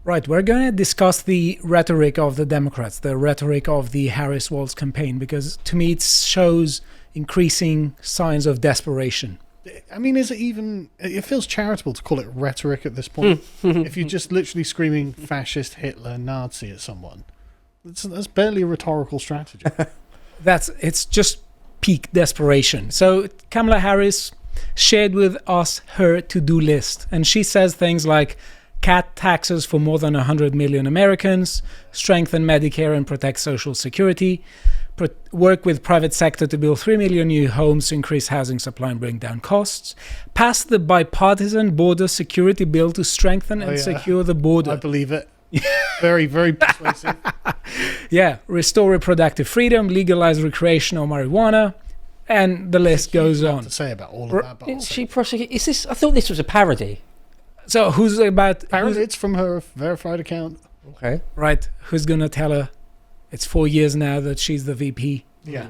Right, we're going to discuss the rhetoric of the Democrats, the rhetoric of the Harris-Walz campaign, because to me it shows increasing signs of desperation. I mean, is it even... It feels charitable to call it rhetoric at this point. If you're just literally screaming fascist, Hitler, Nazi at someone, that's barely a rhetorical strategy. It's just peak desperation. So Kamala Harris shared with us her to-do list, and she says things like cut taxes for more than 100 million Americans, strengthen Medicare and protect Social Security, work with private sector to build 3 million new homes to increase housing supply and bring down costs, pass the bipartisan border security bill to strengthen and secure the border. I believe it. Very, very persuasive. Yeah, restore reproductive freedom, legalize recreational marijuana, and the list goes on. To say about all of that, but Didn't she prosecute? Is this? I thought this was a parody. So who's about... It's from her verified account. Okay. Right, who's going to tell her it's 4 years now that she's the VP? Yeah.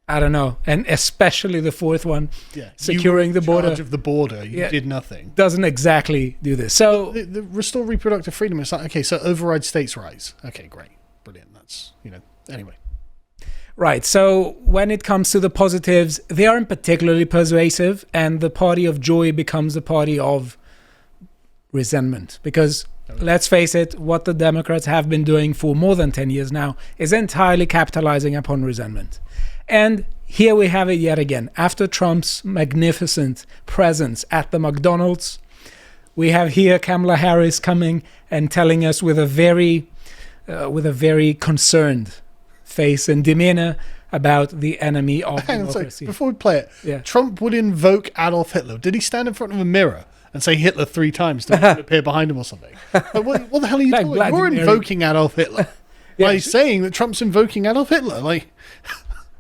I don't know. And especially the fourth one, securing the border. Of the border, you did nothing. Doesn't exactly do this. So the restore reproductive freedom is like, okay, so override states' rights. Okay, great. Brilliant. That's, anyway. Right. So when it comes to the positives, they aren't particularly persuasive, and the party of joy becomes the party of resentment. Because let's face it, what the Democrats have been doing for more than 10 years now is entirely capitalizing upon resentment. And here we have it yet again. After Trump's magnificent presence at the McDonald's, we have here Kamala Harris coming and telling us with a very concerned face and demeanor about the enemy of democracy. Before we play it, Trump would invoke Adolf Hitler. Did he stand in front of a mirror and say Hitler 3 times to appear behind him or something? Like, what the hell are you doing? You're invoking Adolf Hitler by saying that Trump's invoking Adolf Hitler. Like,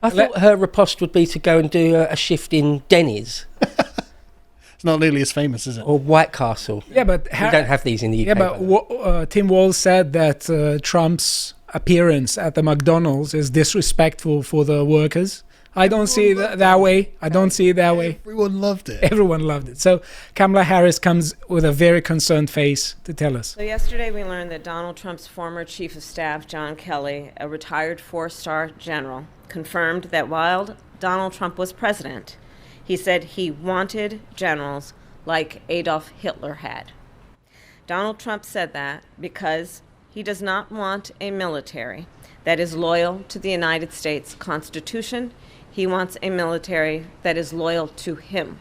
I thought her riposte would be to go and do a shift in Denny's. It's not nearly as famous, is it? Or White Castle. Yeah, but we don't have these in the UK. Yeah, but Tim Walz said that Trump's appearance at the McDonald's is disrespectful for the workers. I don't see it that way. I don't see it that way. Everyone loved it. Everyone loved it. So Kamala Harris comes with a very concerned face to tell us. So yesterday we learned that Donald Trump's former chief of staff, John Kelly, a retired 4-star general, confirmed that while Donald Trump was president, he said he wanted generals like Adolf Hitler had. Donald Trump said that because he does not want a military that is loyal to the United States Constitution. He wants a military that is loyal to him.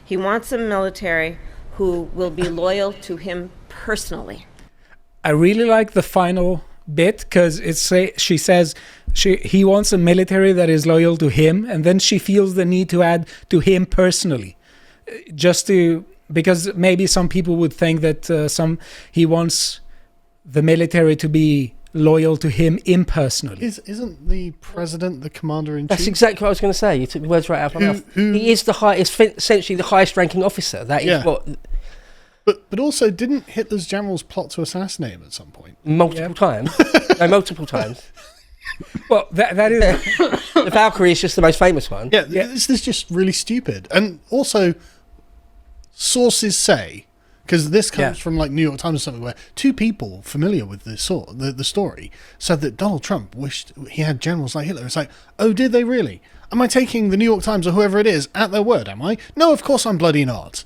He wants a military who will be loyal to him personally. I really like the final bit because she says he wants a military that is loyal to him, and then she feels the need to add to him personally, because maybe some people would think that he wants the military to be loyal to him impersonally. Isn't the president the commander-in-chief? That's exactly what I was going to say. You took the words right out of my mouth. He is essentially the highest-ranking officer. That is what... But also, didn't Hitler's generals plot to assassinate him at some point? Multiple times? No, multiple times. Well, that is... The Valkyrie is just the most famous one. Yeah, this is just really stupid. And also, sources say, because this comes from like New York Times or something, where 2 people familiar with the story said that Donald Trump wished he had generals like Hitler. It's like, oh, did they really? Am I taking the New York Times or whoever it is at their word, am I? No, of course I'm bloody not.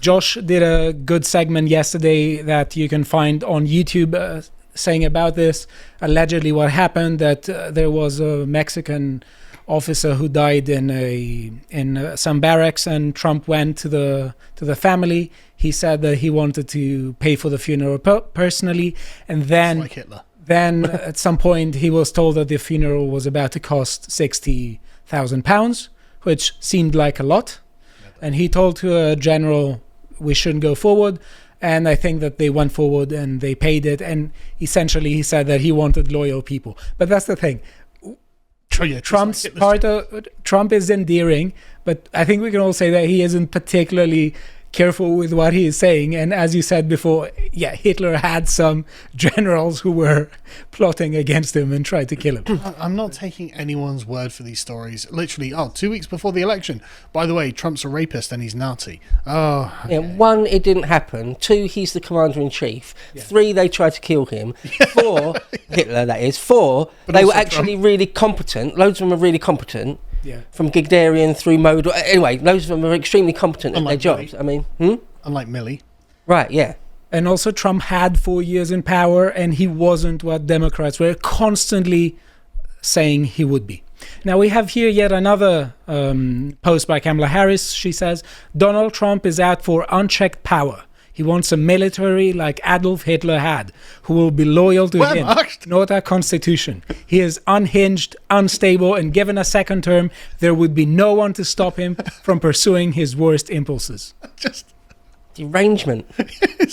Josh did a good segment yesterday that you can find on YouTube saying about this. Allegedly what happened, that there was a Mexican officer who died in some barracks, and Trump went to the family. He said that he wanted to pay for the funeral personally, and then like Hitler. Then at some point he was told that the funeral was about to cost £60,000, which seemed like a lot. And he told to a general, we shouldn't go forward. And I think that they went forward and they paid it. And essentially he said that he wanted loyal people. But that's the thing. Trump is endearing, but I think we can all say that he isn't particularly careful with what he is saying. And as you said before, yeah, Hitler had some generals who were plotting against him and tried to kill him. I'm not taking anyone's word for these stories. Literally, 2 weeks before the election. By the way, Trump's a rapist and he's Nazi. Oh, okay. Yeah, 1, it didn't happen. 2, he's the commander-in-chief. 3, they tried to kill him. 4, Hitler, that is. 4, But they were also actually Trump. really competent. Loads of them are really competent. Yeah. From Gigdarian through Model. Anyway, loads of them are extremely competent Unlike at their jobs. Milley. I mean, Unlike Milley. Right, yeah. And also Trump had 4 years in power and he wasn't what Democrats were constantly saying he would be. Now we have here yet another post by Kamala Harris. She says, Donald Trump is out for unchecked power. He wants a military like Adolf Hitler had, who will be loyal to him, not our constitution. He is unhinged, unstable, and given a second term, there would be no one to stop him from pursuing his worst impulses. Just Derangement.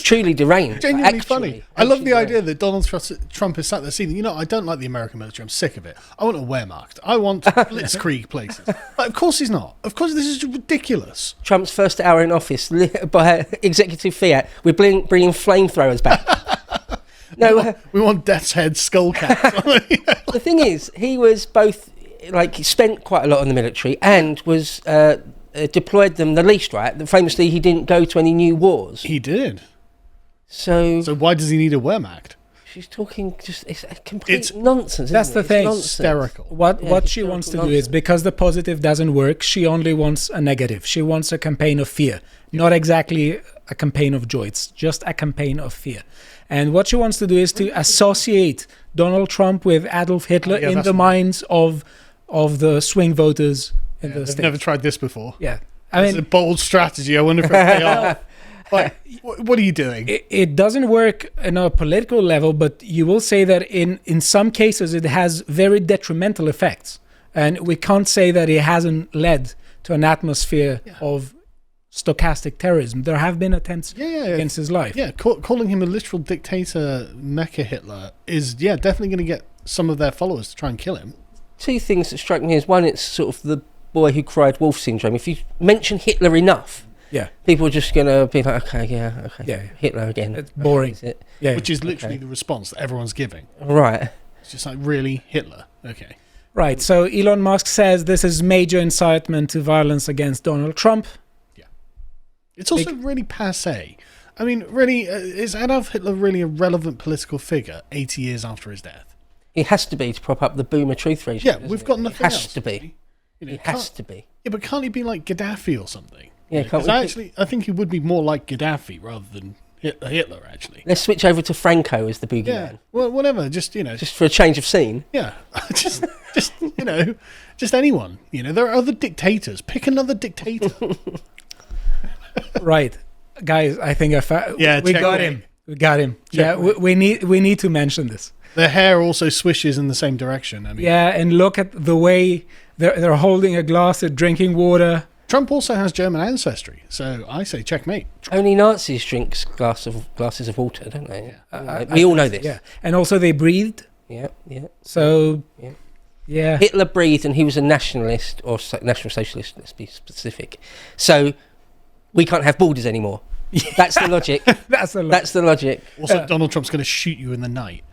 Truly deranged. genuinely actually, funny. I love the actually idea that Donald Trump is sat there saying, you know, I don't like the American military. I'm sick of it. I want a Wehrmacht. I want blitzkrieg places. Like, of course he's not. Of course, this is ridiculous. Trump's first hour in office by executive fiat, we're bringing flamethrowers back. No, We want Death's Head skull caps. the thing is, he was both, like, he spent quite a lot on the military and was deployed them the least, right? Famously, he didn't go to any new wars. He did. So So why does he need a Wehrmacht? she's talking just, it's a complete It's- nonsense. That's isn't the it? It's thing. nonsense. Hysterical. What Yeah, she wants to do historical is, because the positive doesn't work, she only wants a negative. She wants a campaign of fear, not exactly a campaign of joy. It's just a campaign of fear. And what she wants to do is to associate Donald Trump with Adolf Hitler Yeah, in that's the right. minds of the swing voters in the They've state. never tried this before. Yeah, I It's a mean, bold strategy. I wonder if it'll pay off. Like, what are you doing? it doesn't work on a political level, but you will say that in some cases it has very detrimental effects. And we can't say that it hasn't led to an atmosphere of stochastic terrorism. There have been attempts against his life. Yeah, calling him a literal dictator, Mecha Hitler, is definitely going to get some of their followers to try and kill him. 2 things that strike me is, one, it's sort of the boy who cried wolf syndrome. If you mention Hitler enough, Yeah, people are just going to be like, okay, Yeah. Hitler again. it's boring. Is it? Yeah, Which is literally the response that everyone's giving. Right. It's just like, really? Hitler? Okay. right. So Elon Musk says this is major incitement to violence against Donald Trump. It's also really passé. I mean, really, is Adolf Hitler really a relevant political figure 80 years after his death? It has to be to prop up the boomer truth regime. Yeah, doesn't we've it? got nothing It has else. to be. You know, It has can't- to be. Yeah, but can't he be like Gaddafi or something? Yeah, can't Because we I think he would be more like Gaddafi rather than Hitler, actually. Let's switch over to Franco as the boogeyman. Yeah, well, whatever. Just, you know, Just for a change of scene. yeah, just you know, just anyone. You know, there are other dictators. Pick another dictator. Right, guys. I think we got checkmate. him. We got him. Yeah, Checkmate. we need to mention this. Their hair also swishes in the same direction. I mean, Yeah, and look at the way they're holding a glass of drinking water. Trump also has German ancestry, so I say checkmate. Only Nazis drink glasses of water, don't they? We all know this. Yeah, and also they breathed. Yeah. So, Yeah. yeah. Hitler breathed, and he was a nationalist or national socialist. Let's be specific. So we can't have borders anymore. That's the logic. That's a lot. That's the logic. Also, Donald Trump's going to shoot you in the night.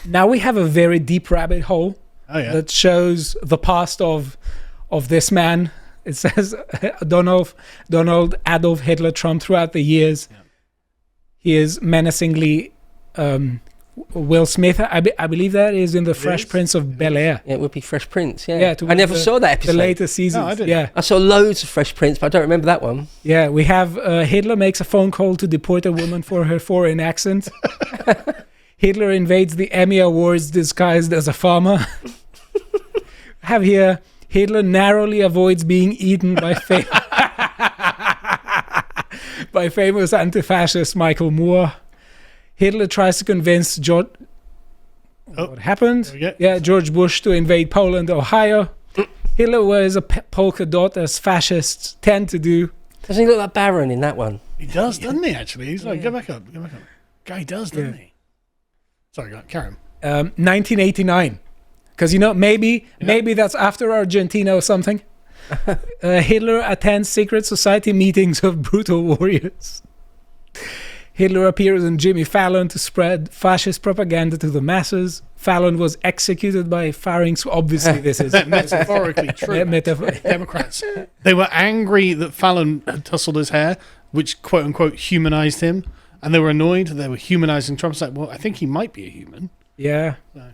Now we have a very deep rabbit hole Oh yeah, that shows the past of this man. It says Donald Adolf Hitler Trump throughout the years. Yeah. He is menacingly Will Smith. I believe that is in the Fresh is? Prince of Bel-Air. Yeah, it would be Fresh Prince. Yeah, Yeah, I never saw that The episode. latest season. No, I didn't. Yeah, I saw loads of Fresh Prince, but I don't remember that one. yeah. We have Hitler makes a phone call to deport a woman for her foreign accent. Hitler invades the Emmy Awards disguised as a farmer. Have here Hitler narrowly avoids being eaten by by famous anti-fascist Michael Moore. Hitler tries to convince George. What happened? There we go. Yeah, George Bush to invade Poland, Ohio. Hitler wears a polka dot as fascists tend to do. Doesn't he look like Baron in that one? he does, doesn't he? Actually, he's like, go back up. Guy does, doesn't he? Sorry, go on, carry on. 1989, because maybe that's after Argentina or something. Hitler attends secret society meetings of brutal warriors. Hitler appears on Jimmy Fallon to spread fascist propaganda to the masses. Fallon was executed by pharynx. Obviously, this is Metaphorically true. Democrats. They were angry that Fallon had tousled his hair, which quote unquote humanized him. And they were annoyed. They were humanizing Trump. It's like, well, I think he might be a human. Yeah. No.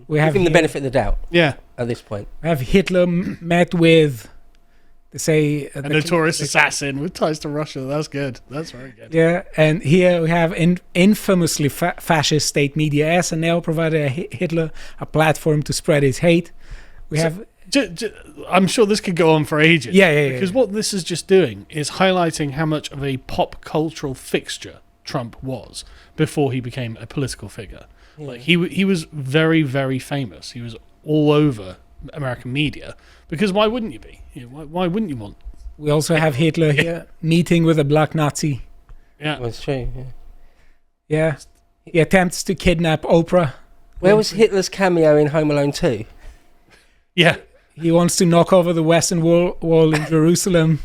We have Give him the benefit of the doubt. Yeah. At this point, we have Hitler met with, they say, A notorious assassin with ties to Russia. That's good. That's very good. Yeah, and here we have infamously fascist state media. SNL provided Hitler a platform to spread his hate. We have. I'm sure this could go on for ages. Yeah. Because what this is just doing is highlighting how much of a pop cultural fixture Trump was before he became a political figure. Yeah. Like he was very, very famous. He was all over American media. Because why wouldn't you be? Why wouldn't you want? We also have Hitler here meeting with a black Nazi. Yeah, that's true. Yeah. Yeah, he attempts to kidnap Oprah. Where was Hitler's cameo in Home Alone 2? Yeah. He wants to knock over the Western Wall in Jerusalem.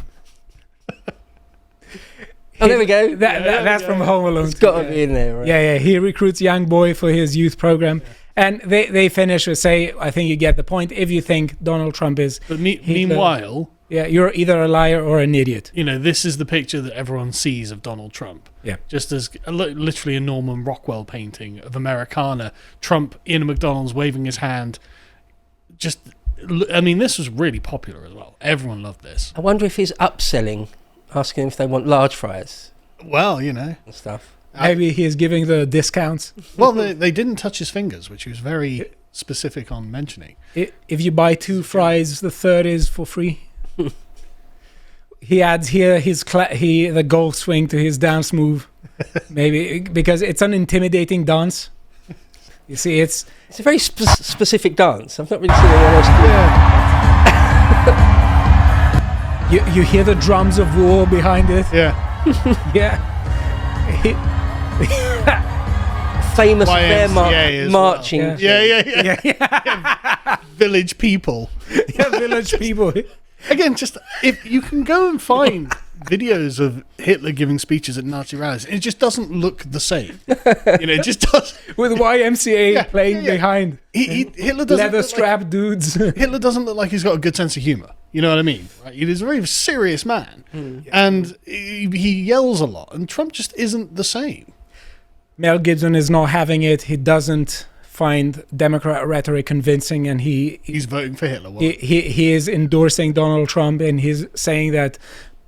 Oh, there we go. That's from Home Alone. It's got to be in there, right? Yeah. He recruits young boy for his youth program. And they finish with say, I think you get the point. If you think Donald Trump is But meanwhile, you're either a liar or an idiot. this is the picture that everyone sees of Donald Trump. Yeah. Just as literally a Norman Rockwell painting of Americana. Trump in a McDonald's waving his hand. This was really popular as well. Everyone loved this. I wonder if he's upselling, asking them if they want large fries Well, and stuff. Maybe he is giving the discounts. Well, they didn't touch his fingers, which he was very specific on mentioning. If you buy 2 fries, the third is for free. He adds here the golf swing to his dance move, maybe because it's an intimidating dance. You see, it's a very specific dance. I've not really seen anyone else do it. You hear the drums of war behind it. Yeah. Yeah. Famous bear YMCA as marching. well. Yeah. Village people. Yeah, village people. Again, just if you can go and find videos of Hitler giving speeches at Nazi rallies, it just doesn't look the same. It just does. With YMCA playing behind. Hitler doesn't leather strap dudes. Hitler doesn't look like he's got a good sense of humor. You know what I mean? Right? He is a very serious man, and he yells a lot. And Trump just isn't the same. Mel Gibson is not having it. He doesn't find Democrat rhetoric convincing, and he's voting for Hitler. He is endorsing Donald Trump, and he's saying that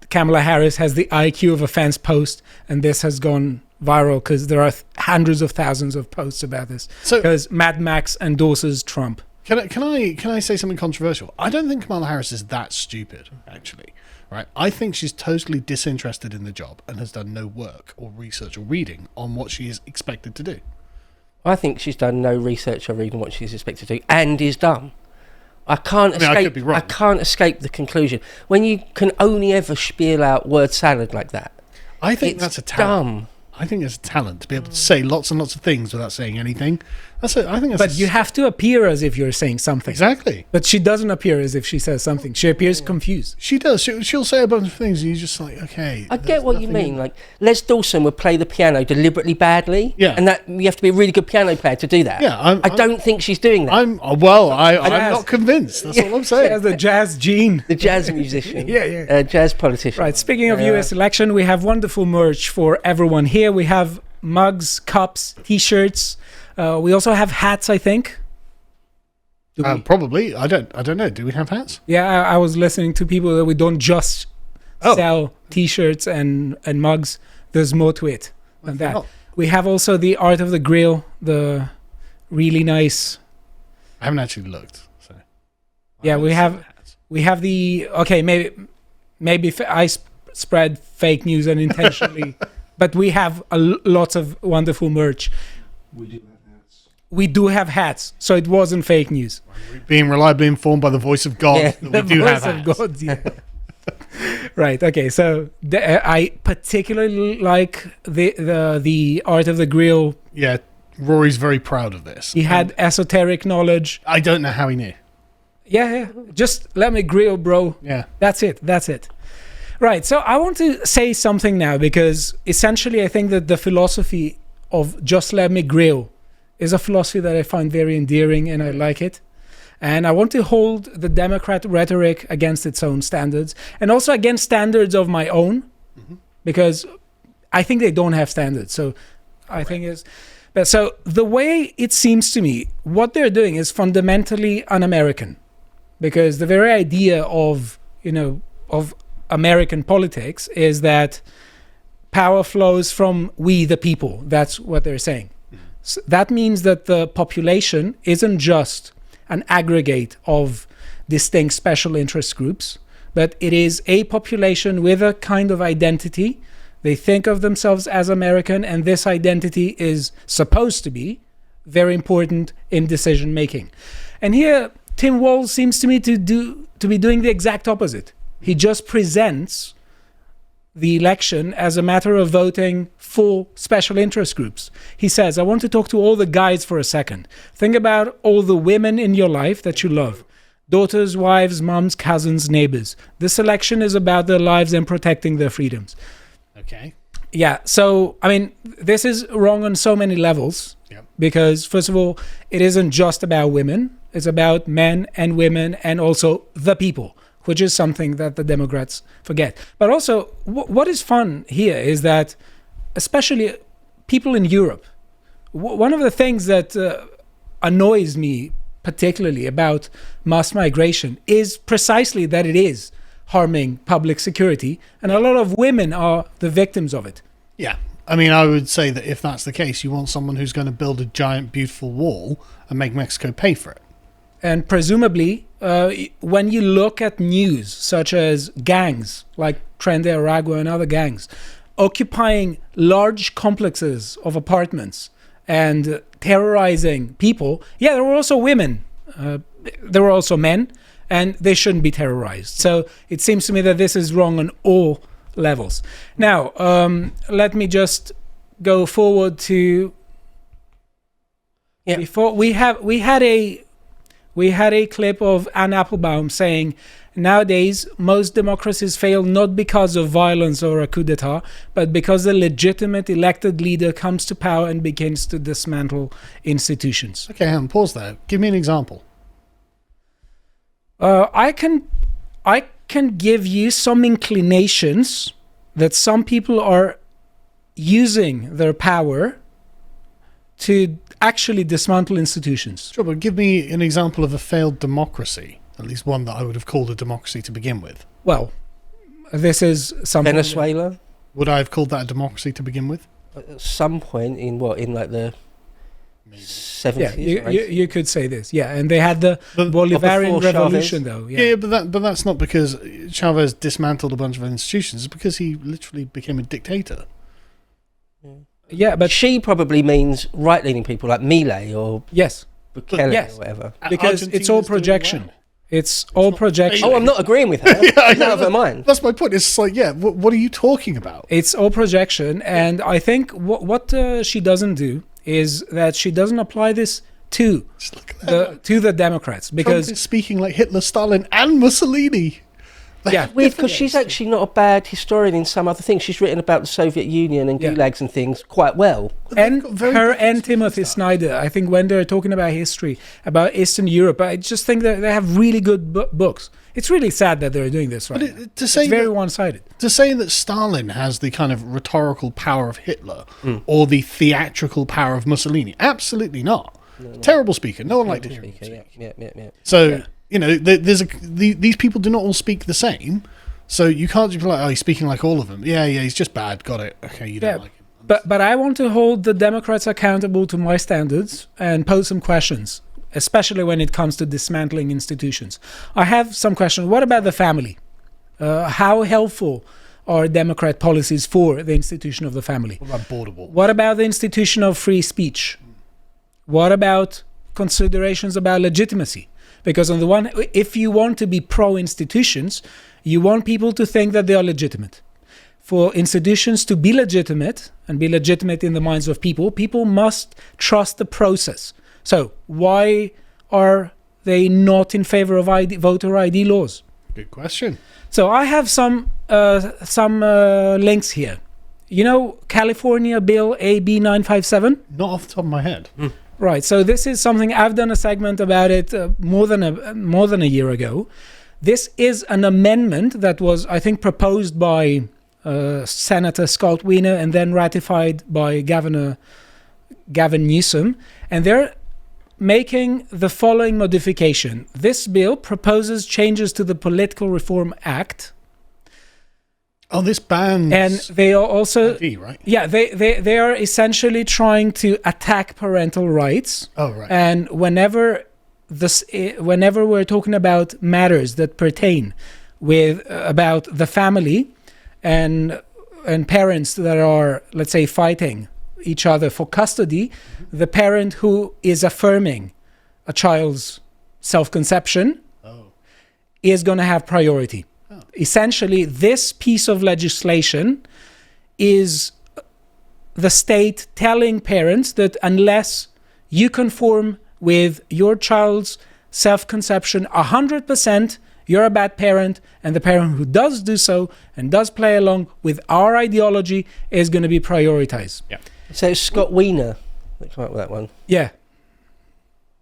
Kamala Harris has the IQ of a fence post, and this has gone viral because there are hundreds of thousands of posts about this. Because Mad Max endorses Trump. Can I say something controversial? I don't think Kamala Harris is that stupid, actually. Right? I think she's totally disinterested in the job and has done no work or research or reading on what she is expected to do. I think she's done no research or reading what she's expected to do, and is dumb. I could be wrong. I can't escape the conclusion. When you can only ever spiel out word salad like that, I think that's a talent. Dumb. I think it's a talent to be able to say lots and lots of things without saying anything. But you have to appear as if you're saying something. Exactly. But she doesn't appear as if she says something. She appears confused. She does. She'll say a bunch of things, and you're just like, okay. I get what you mean. Like Les Dawson would play the piano deliberately badly. Yeah. And that you have to be a really good piano player to do that. Yeah. I don't think she's doing that. I'm not convinced. That's all I'm saying. She has the jazz gene. The jazz musician. Yeah. Jazz politician. Right. Speaking of US election, we have wonderful merch for everyone here. We have mugs, cups, T-shirts. We also have hats, I think. Probably. I don't know. Do we have hats? Yeah, I was listening to people that we don't just sell T-shirts and mugs. There's more to it than that. Not. We have also the Art of the Grill, the really nice. I haven't actually looked. So. Yeah, we have the. Okay, maybe I spread fake news unintentionally, but we have lots of wonderful merch. We do have hats, so it wasn't fake news. Being reliably informed by the voice of God, that we do have hats. The voice of God, yeah. Right. Okay. So I particularly like the Art of the Grill. Yeah, Rory's very proud of this. He had esoteric knowledge. I don't know how he knew. Yeah. Just let me grill, bro. Yeah. That's it. Right. So I want to say something now, because essentially I think that the philosophy of just let me grill is a philosophy that I find very endearing, and I like it. And I want to hold the Democrat rhetoric against its own standards, and also against standards of my own, because I think they don't have standards. So I think it's... But so the way it seems to me, what they're doing is fundamentally un-American, because the very idea of American politics is that power flows from we the people. That's what they're saying. So that means that the population isn't just an aggregate of distinct special interest groups, but it is a population with a kind of identity. They think of themselves as American, and this identity is supposed to be very important in decision making. And here, Tim Walz seems to me to be doing the exact opposite. He just presents the election as a matter of voting for special interest groups. He says, I want to talk to all the guys for a second. Think about all the women in your life that you love. Daughters, wives, moms, cousins, neighbors. This election is about their lives and protecting their freedoms. Okay. Yeah, so, I mean, this is wrong on so many levels. Yep. Because, first of all, it isn't just about women. It's about men and women and also the people, which is something that the Democrats forget. But also, what is fun here is that, especially people in Europe, one of the things that annoys me particularly about mass migration is precisely that it is harming public security, and a lot of women are the victims of it. Yeah. I mean, I would say that if that's the case, you want someone who's going to build a giant, beautiful wall and make Mexico pay for it. And presumably, when you look at news such as gangs like Tren de Aragua and other gangs occupying large complexes of apartments and terrorizing people, yeah, there were also women, there were also men, and they shouldn't be terrorized. So it seems to me that this is wrong on all levels. Now, let me just go forward to... Yeah. Before we had a clip of Anne Applebaum saying, nowadays, most democracies fail not because of violence or a coup d'etat, but because a legitimate elected leader comes to power and begins to dismantle institutions. Okay, hang on, pause there. Give me an example. I can give you some inclinations that some people are using their power to actually dismantle institutions. Sure, but give me an example of a failed democracy, at least one that I would have called a democracy to begin with. Well, this is something... Venezuela? Would I have called that a democracy to begin with? At some point in like the 70s? Yeah, you could say this. Yeah, and they had the Bolivarian Revolution, though. Yeah, but that's not because Chavez dismantled a bunch of institutions. It's because he literally became a dictator. Yeah, but she probably means right-leaning people like Milei or yes, Bukele or whatever. Because it's all projection. It's all projection. Oh, I'm not agreeing with her. She's out of her mind. That's my point. It's like, yeah, what are you talking about? It's all projection, and I think what she doesn't do is that she doesn't apply this to the Democrats, because Trump is speaking like Hitler, Stalin, and Mussolini. Yeah, weird, because she's actually not a bad historian in some other things. She's written about the Soviet Union and gulags and things quite well. And her and Timothy Snyder, I think, when they're talking about history, about Eastern Europe, I just think that they have really good books. It's really sad that they're doing this right now. It's very one-sided. To say that Stalin has the kind of rhetorical power of Hitler or the theatrical power of Mussolini, absolutely not. No. Terrible speaker. No one liked to hear him speak. Yeah. So, you know, these people do not all speak the same. So you can't just be like, oh, he's speaking like all of them. Yeah, he's just bad. Got it. Okay, you don't like him. But I want to hold the Democrats accountable to my standards and pose some questions, especially when it comes to dismantling institutions. I have some questions. What about the family? How helpful are Democrat policies for the institution of the family? What about boardable? What about the institution of free speech? What about considerations about legitimacy? Because on the one, if you want to be pro-institutions, you want people to think that they are legitimate. For institutions to be legitimate and be legitimate in the minds of people, people must trust the process. So why are they not in favor of voter ID laws? Good question. So I have some links here. You know California Bill AB 957? Not off the top of my head. Right. So this is something I've done a segment about it more than a year ago. This is an amendment that was, I think, proposed by Senator Scott Wiener and then ratified by Governor Gavin Newsom, and they're making the following modification. This bill proposes changes to the Political Reform Act. Oh, this bans and they are also ID, right? Yeah, they are essentially trying to attack parental rights. Oh, right. And whenever we're talking about matters that pertain about the family and parents that are, let's say, fighting each other for custody, the parent who is affirming a child's self-conception is going to have priority. Essentially, this piece of legislation is the state telling parents that unless you conform with your child's self-conception 100%, you're a bad parent, and the parent who does do so and does play along with our ideology is going to be prioritized. Yeah. So it's Scott Wiener that came up with that one. Yeah.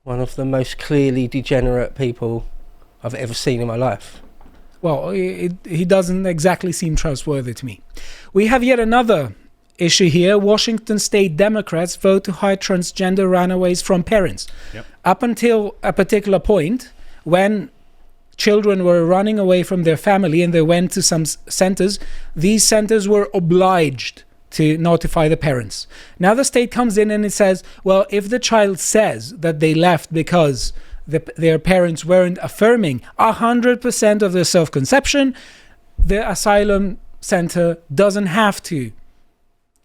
One of the most clearly degenerate people I've ever seen in my life. Well, he doesn't exactly seem trustworthy to me. We have yet another issue here. Washington state Democrats vote to hide transgender runaways from parents. Yep. Up until a particular point, when children were running away from their family and they went to some centers, these centers were obliged to notify the parents. Now the state comes in and it says, well, if the child says that they left because their parents weren't affirming 100% of their self-conception, the asylum center doesn't have to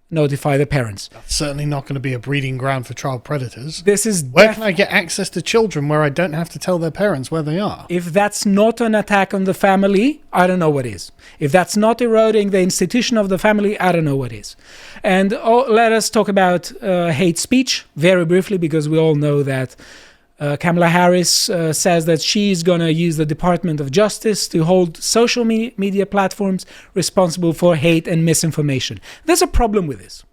notify the parents. That's certainly not going to be a breeding ground for child predators. This is where can I get access to children where I don't have to tell their parents where they are? If that's not an attack on the family, I don't know what is. If that's not eroding the institution of the family, I don't know what is. And let us talk about hate speech very briefly, because we all know that Kamala Harris says that she's going to use the Department of Justice to hold social media platforms responsible for hate and misinformation. There's a problem with this.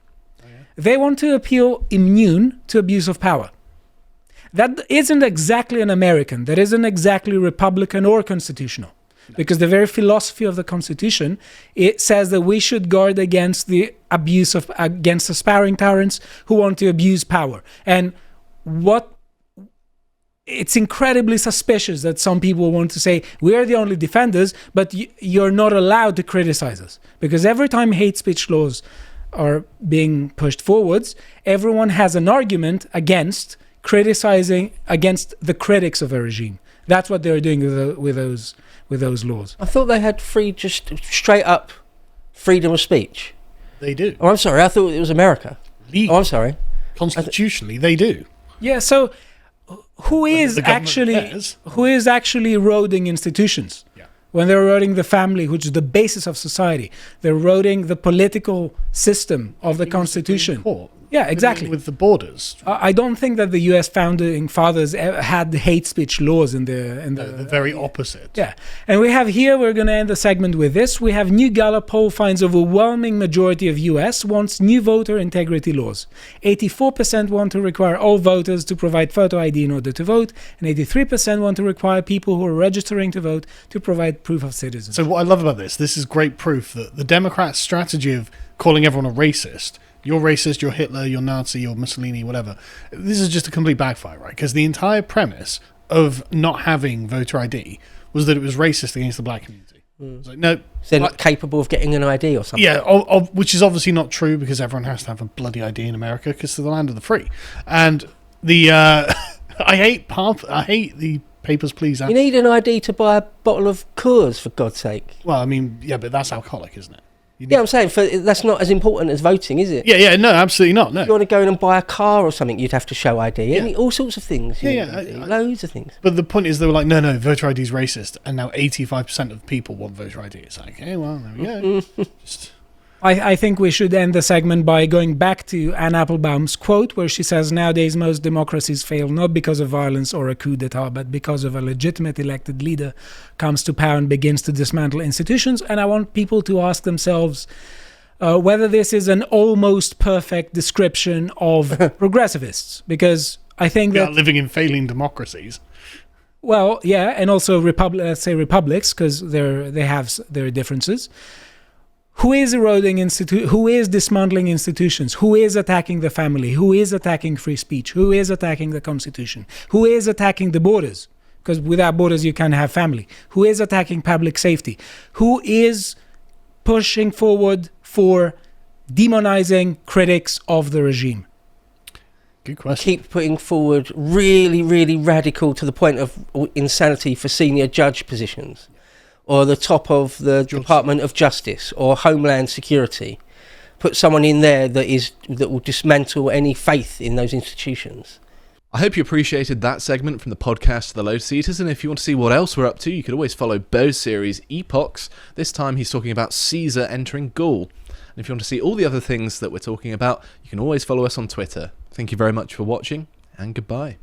They want to appeal immune to abuse of power. That isn't exactly an American. That isn't exactly Republican or constitutional. Because the very philosophy of the Constitution, it says that we should guard against the abuse of, against aspiring tyrants who want to abuse power. And it's incredibly suspicious that some people want to say, we are the only defenders, but you're not allowed to criticize us. Because every time hate speech laws are being pushed forwards, everyone has an argument against criticizing, against the critics of a regime. That's what they're doing with those laws. I thought they had just straight up freedom of speech. They do. Oh, I'm sorry. I thought it was America. Legal. Oh, I'm sorry. Constitutionally, they do. Yeah, so who is actually eroding institutions? Yeah. When they're eroding the family, which is the basis of society, they're eroding the political system of the Constitution. Court. Yeah, exactly. With the borders. I don't think that the U.S. founding fathers had hate speech laws in the very opposite. Yeah. And we're going to end the segment with this. We have new Gallup poll finds overwhelming majority of U.S. wants new voter integrity laws. 84% want to require all voters to provide photo ID in order to vote, and 83% want to require people who are registering to vote to provide proof of citizenship. So what I love about this is great proof that the Democrats' strategy of calling everyone a racist, you're racist, you're Hitler, you're Nazi, you're Mussolini, whatever. This is just a complete backfire, right? Because the entire premise of not having voter ID was that it was racist against the black community. It's like, no. So they're not capable of getting an ID or something? Yeah, which is obviously not true, because everyone has to have a bloody ID in America because it's the land of the free. And the I hate the Papers, Please. You need an ID to buy a bottle of Coors, for God's sake. Well, I mean, yeah, but that's alcoholic, isn't it? Yeah, I'm saying that's not as important as voting, is it? Yeah, no, absolutely not. No. If you want to go in and buy a car or something, you'd have to show ID. Yeah. All sorts of things. Loads of things. But the point is, they were like, no, voter ID is racist, and now 85% of people want voter ID. It's like, okay, well, there we go. I think we should end the segment by going back to Anne Applebaum's quote, where she says, "Nowadays most democracies fail not because of violence or a coup d'etat, but because of a legitimate elected leader comes to power and begins to dismantle institutions." And I want people to ask themselves whether this is an almost perfect description of progressivists, because I think that living in failing democracies. Well, yeah, and also let's say republics, because they have their differences. Who is eroding who is dismantling institutions? Who is attacking the family? Who is attacking free speech? Who is attacking the constitution? Who is attacking the borders? Because without borders you can't have family. Who is attacking public safety? Who is pushing forward for demonizing critics of the regime? Good question. Keep putting forward really, really radical to the point of insanity for senior judge positions, or the top of the Department of Justice or Homeland Security. Put someone in there that will dismantle any faith in those institutions. I hope you appreciated that segment from the podcast The Lotus Eaters, and if you want to see what else we're up to, you could always follow Beau's series Epochs. This time he's talking about Caesar entering Gaul. And if you want to see all the other things that we're talking about, you can always follow us on Twitter. Thank you very much for watching, and goodbye.